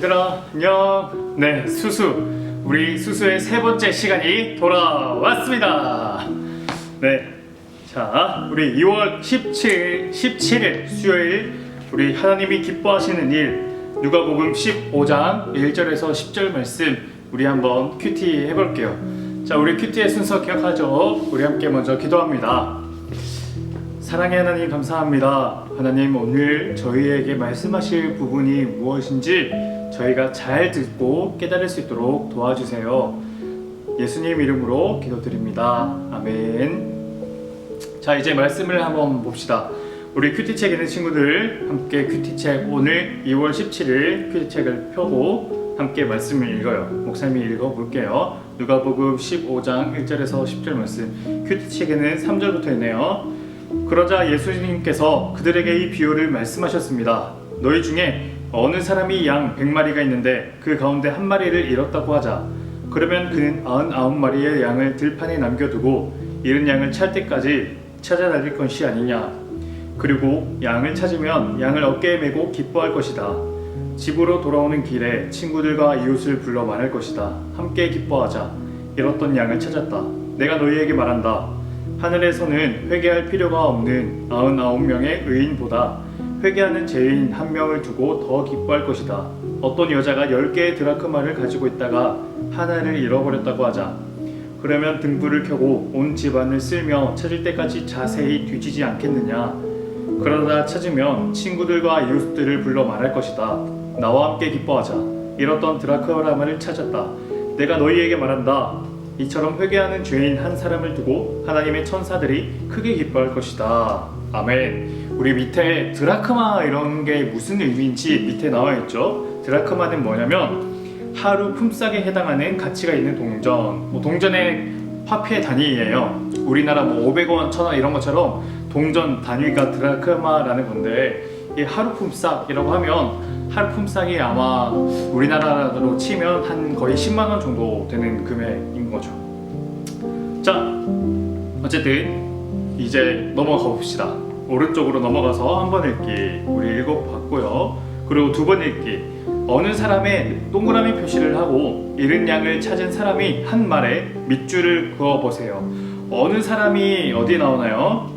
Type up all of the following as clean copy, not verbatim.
얘들아 안녕. 네, 우리 수수의 세 번째 시간이 돌아왔습니다. 네, 자 우리 2월 17일 수요일 우리 하나님이 기뻐하시는 일 누가복음 15장 1절에서 10절 말씀 우리 한번 큐티 해볼게요. 자, 우리 큐티의 순서 기억하죠? 우리 함께 먼저 기도합니다. 사랑의 하나님 감사합니다. 하나님, 오늘 저희에게 말씀하실 부분이 무엇인지 저희가 잘 듣고 깨달을 수 있도록 도와주세요. 예수님 이름으로 기도드립니다. 아멘. 자, 이제 말씀을 한번 봅시다. 우리 큐티책 있는 친구들 함께 큐티책 오늘 2월 17일 큐티책을 펴고 함께 말씀을 읽어요. 목사님이 읽어볼게요. 누가복음 15장 1절에서 10절 말씀. 큐티책에는 3절부터 있네요. 그러자 예수님께서 그들에게 이 비유를 말씀하셨습니다. 너희 중에 어느 사람이 양 100마리가 있는데 그 가운데 한 마리를 잃었다고 하자. 그러면 그는 99마리의 양을 들판에 남겨두고 잃은 양을 찾을 때까지 찾아다닐 것이 아니냐. 그리고 양을 찾으면 양을 어깨에 메고 기뻐할 것이다. 집으로 돌아오는 길에 친구들과 이웃을 불러 말할 것이다. 함께 기뻐하자. 잃었던 양을 찾았다. 내가 너희에게 말한다. 하늘에서는 회개할 필요가 없는 99명의 의인보다 회개하는 죄인 한 명을 두고 더 기뻐할 것이다. 어떤 여자가 10개의 드라크마를 가지고 있다가 하나를 잃어버렸다고 하자. 그러면 등불을 켜고 온 집안을 쓸며 찾을 때까지 자세히 뒤지지 않겠느냐. 그러다 찾으면 친구들과 이웃들을 불러 말할 것이다. 나와 함께 기뻐하자. 잃었던 드라크마를 찾았다. 내가 너희에게 말한다. 이처럼 회개하는 죄인 한 사람을 두고 하나님의 천사들이 크게 기뻐할 것이다. 아멘. 우리 밑에 드라크마 이런 게 무슨 의미인지 밑에 나와 있죠. 드라크마는 뭐냐면 하루 품삯에 해당하는 가치가 있는 동전. 동전의 화폐 단위예요. 우리나라 500원, 1000원 이런 것처럼 동전 단위가 드라크마라는 건데, 이 하루 품삯이라고 하면 하루 품삯이 아마 우리나라로 치면 한 거의 10만원 정도 되는 금액인 거죠. 자, 어쨌든 이제 넘어가 봅시다. 오른쪽으로 넘어가서 한 번 읽기 우리 읽어봤고요. 그리고 두 번 읽기. 어느 사람의 동그라미 표시를 하고 잃은 양을 찾은 사람이 한 말에 밑줄을 그어보세요. 어느 사람이 어디 나오나요?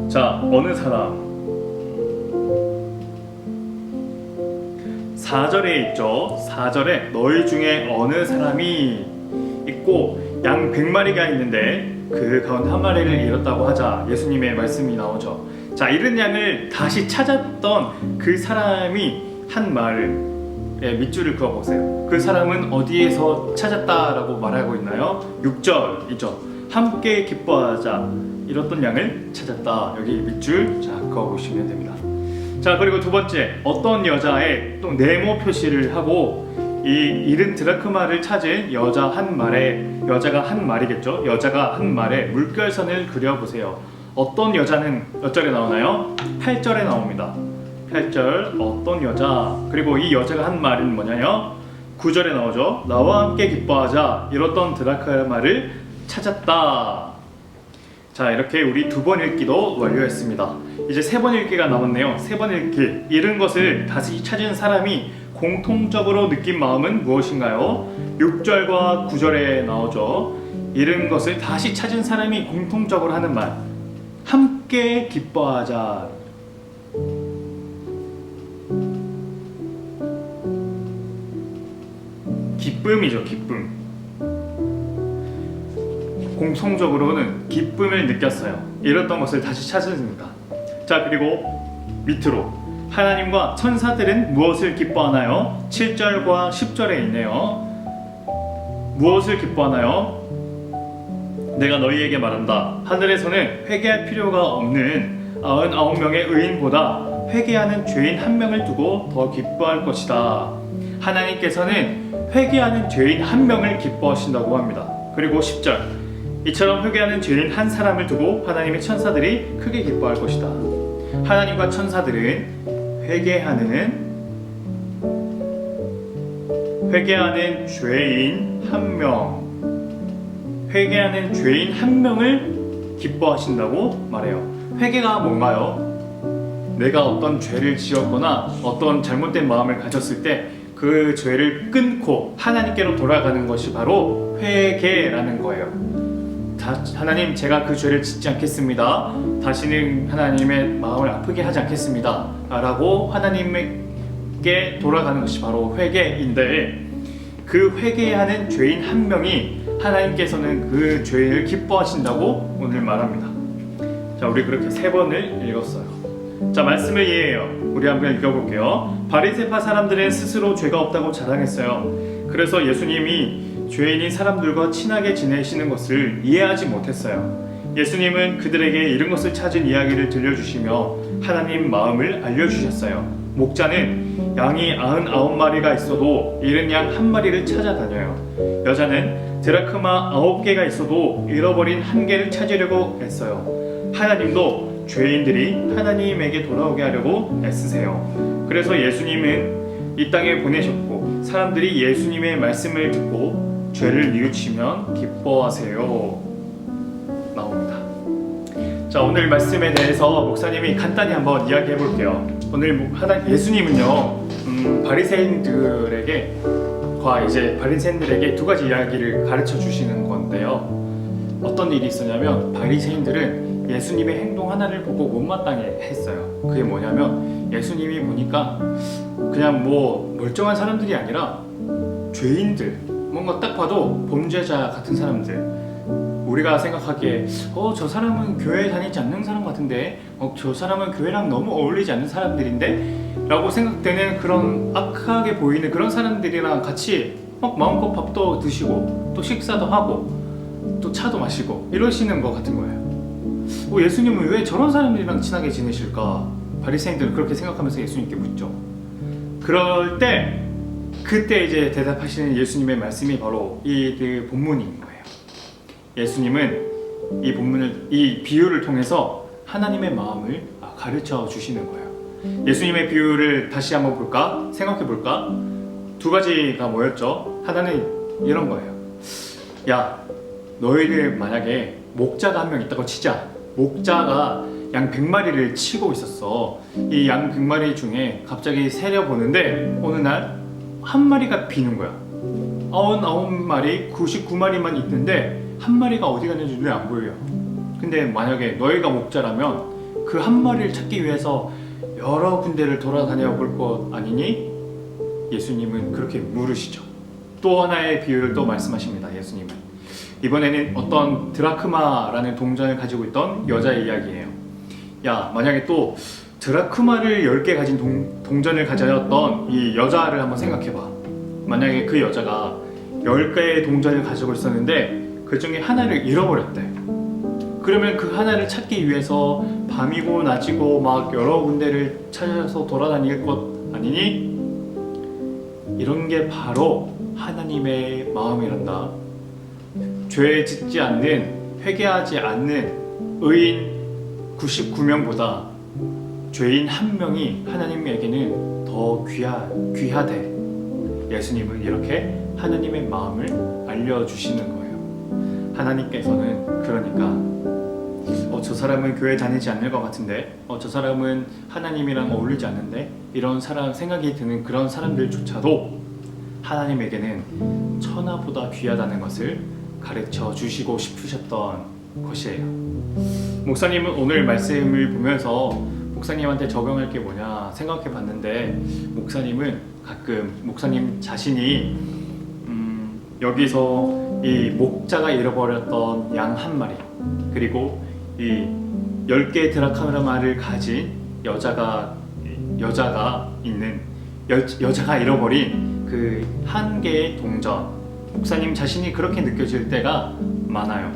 자, 어느 사람 4절에 있죠. 4절에 너희 중에 어느 사람이 있고 양 100마리가 있는데 그 가운데 한 마리를 잃었다고 하자. 예수님의 말씀이 나오죠. 자, 잃은 양을 다시 찾았던 그 사람이 한 말에 밑줄을 그어보세요. 그 사람은 어디에서 찾았다라고 말하고 있나요? 6절이죠. 함께 기뻐하자. 잃었던 양을 찾았다. 여기 밑줄 자 그어보시면 됩니다. 자, 그리고 두 번째, 어떤 여자의 또 네모 표시를 하고 이 잃은 드라크마를 찾은 여자가 한 말이겠죠. 여자가 한 말에 물결선을 그려보세요. 어떤 여자는 몇 절에 나오나요? 8절에 나옵니다. 8절 어떤 여자. 그리고 이 여자가 한 말은 뭐냐요? 9절에 나오죠. 나와 함께 기뻐하자. 잃었던 드라크마를 찾았다. 자, 이렇게 우리 두 번 읽기도 완료했습니다. 이제 세 번 읽기가 남았네요. 세 번 읽기. 잃은 것을 다시 찾은 사람이 공통적으로 느낀 마음은 무엇인가요? 6절과 9절에 나오죠. 잃은 것을 다시 찾은 사람이 공통적으로 하는 말. 함께 기뻐하자. 기쁨이죠, 기쁨. 공통적으로는 기쁨을 느꼈어요. 잃었던 것을 다시 찾으니까. 자, 그리고 밑으로 하나님과 천사들은 무엇을 기뻐하나요? 7절과 10절에 있네요. 무엇을 기뻐하나요? 내가 너희에게 말한다. 하늘에서는 회개할 필요가 없는 99명의 의인보다 회개하는 죄인 한 명을 두고 더 기뻐할 것이다. 하나님께서는 회개하는 죄인 한 명을 기뻐하신다고 합니다. 그리고 10절 이처럼 회개하는 죄인 한 사람을 두고 하나님의 천사들이 크게 기뻐할 것이다. 하나님과 천사들은 회개하는 죄인 한 명을 기뻐하신다고 말해요. 회개가 뭔가요? 내가 어떤 죄를 지었거나 어떤 잘못된 마음을 가졌을 때 그 죄를 끊고 하나님께로 돌아가는 것이 바로 회개라는 거예요. 하나님, 제가 그 죄를 짓지 않겠습니다. 다시는 하나님의 마음을 아프게 하지 않겠습니다. 라고 하나님께 돌아가는 것이 바로 회개인데, 그 회개하는 죄인 한 명이 하나님께서는 그 죄를 기뻐하신다고 오늘 말합니다. 자, 우리 그렇게 3번을 읽었어요. 자, 말씀을 이해해요. 우리 한번 읽어볼게요. 바리새파 사람들은 스스로 죄가 없다고 자랑했어요. 그래서 예수님이 죄인인 사람들과 친하게 지내시는 것을 이해하지 못했어요. 예수님은 그들에게 이런 것을 찾은 이야기를 들려주시며 하나님 마음을 알려주셨어요. 목자는 양이 99마리가 있어도 잃은 양 1마리를 찾아다녀요. 여자는 드라크마 9개가 있어도 잃어버린 1개를 찾으려고 애써요. 하나님도 죄인들이 하나님에게 돌아오게 하려고 애쓰세요. 그래서 예수님은 이 땅에 보내셨고, 사람들이 예수님의 말씀을 듣고 죄를 뉘우치면 기뻐하세요. 나옵니다. 자, 오늘 말씀에 대해서 목사님이 간단히 한번 이야기해 볼게요. 오늘 예수님은요, 바리새인들에게 2가지 이야기를 가르쳐 주시는 건데요. 어떤 일이 있었냐면, 바리새인들은 예수님의 행동 하나를 보고 못마땅해 했어요. 그게 뭐냐면, 예수님이 보니까 그냥 멀쩡한 사람들이 아니라 죄인들, 뭔가 딱 봐도 범죄자 같은 사람들, 우리가 생각하기에 저 사람은 교회 다니지 않는 사람 같은데, 저 사람은 교회랑 너무 어울리지 않는 사람들인데 라고 생각되는 그런 악하게 보이는 그런 사람들이랑 같이 마음껏 밥도 드시고 또 식사도 하고 또 차도 마시고 이러시는 것 같은 거예요. 예수님은 왜 저런 사람들이랑 친하게 지내실까? 바리새인들은 그렇게 생각하면서 예수님께 묻죠. 그럴 때 그때 이제 대답하시는 예수님의 말씀이 바로 이 본문인 거예요. 예수님은 이 비유를 통해서 하나님의 마음을 가르쳐 주시는 거예요. 예수님의 비유를 다시 한번 생각해 볼까? 2가지가 뭐였죠? 하나는 이런 거예요. 야, 너희들 만약에 목자가 1명 있다고 치자. 목자가 양 100마리를 치고 있었어. 이 양 100마리 중에 갑자기 세려보는데 어느 날 1마리가 비는 거야. 99마리, 99마리만 있는데 1마리가 어디 갔는지 눈에 안 보여요. 근데 만약에 너희가 목자라면 그 1마리를 찾기 위해서 여러 군데를 돌아다녀 볼 것 아니니? 예수님은 그렇게 물으시죠. 또 하나의 비유를 또 말씀하십니다. 예수님은 이번에는 어떤 드라크마라는 동전을 가지고 있던 여자의 이야기예요. 야, 만약에 또 드라크마를 10개 가진 동전을 가졌던 이 여자를 한번 생각해봐. 만약에 그 여자가 10개의 동전을 가지고 있었는데 그 중에 하나를 잃어버렸대. 그러면 그 하나를 찾기 위해서 밤이고 낮이고 막 여러 군데를 찾아서 돌아다닐 것 아니니? 이런 게 바로 하나님의 마음이란다. 죄 짓지 않는, 회개하지 않는 의인 99명보다 죄인 1명이 하나님에게는 더 귀하대. 예수님은 이렇게 하나님의 마음을 알려주시는 거예요. 하나님께서는 그러니까 저 사람은 교회 다니지 않는 것 같은데, 저 사람은 하나님이랑 어울리지 않는데, 이런 생각이 드는 그런 사람들조차도 하나님에게는 천하보다 귀하다는 것을 가르쳐 주시고 싶으셨던 것이에요. 목사님은 오늘 말씀을 보면서 목사님한테 적용할 게 뭐냐 생각해 봤는데, 목사님은 가끔 목사님 자신이 여기서 이 목자가 잃어버렸던 양 1마리, 그리고 이 10개의 드라크마를 가진 여자가 잃어버린 그 1개의 동전, 목사님 자신이 그렇게 느껴질 때가 많아요.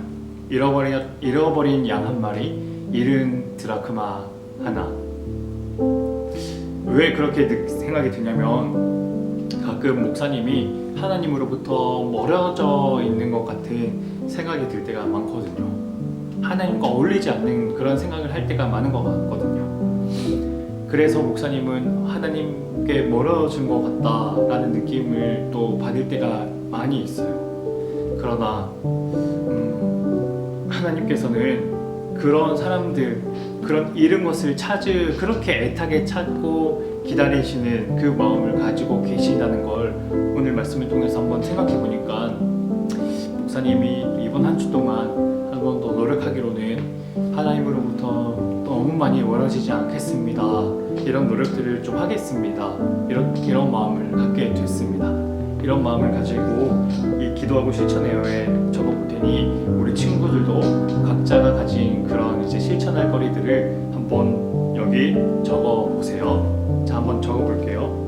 잃어버린 양 1마리, 잃은 드라크마 하나. 왜 그렇게 생각이 드냐면, 가끔 목사님이 하나님으로부터 멀어져 있는 것 같은 생각이 들 때가 많거든요. 하나님과 어울리지 않는 그런 생각을 할 때가 많은 것 같거든요. 그래서 목사님은 하나님께 멀어진 것 같다라는 느낌을 또 받을 때가 많이 있어요. 그러나 하나님께서는 그런 사람들, 그런 잃은 것을 그렇게 애타게 찾고 기다리시는 그 마음을 가지고 계신다는 걸 오늘 말씀을 통해서 한번 생각해 보니까, 목사님이 이번 한 주 동안 한 번 더 노력하기로는 하나님으로부터 너무 많이 원하시지 않겠습니다. 이런 노력들을 좀 하겠습니다. 이런 마음을 갖게 됐습니다. 이런 마음을 가지고 이 기도하고 실천의 여에 적어볼 테니, 우리 친구들도 각자가 가진 그런 이제 실천할 거리들을 한번 여기 적어 보세요. 자, 한번 적어 볼게요.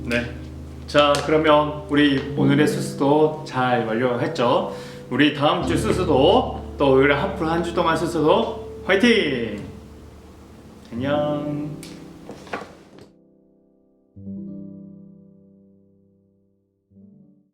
네. 자, 그러면 우리 오늘의 수수도 잘 완료했죠? 우리 다음 주 수수도, 또 우리 앞으로 한 주 동안 수수도 화이팅! 안녕.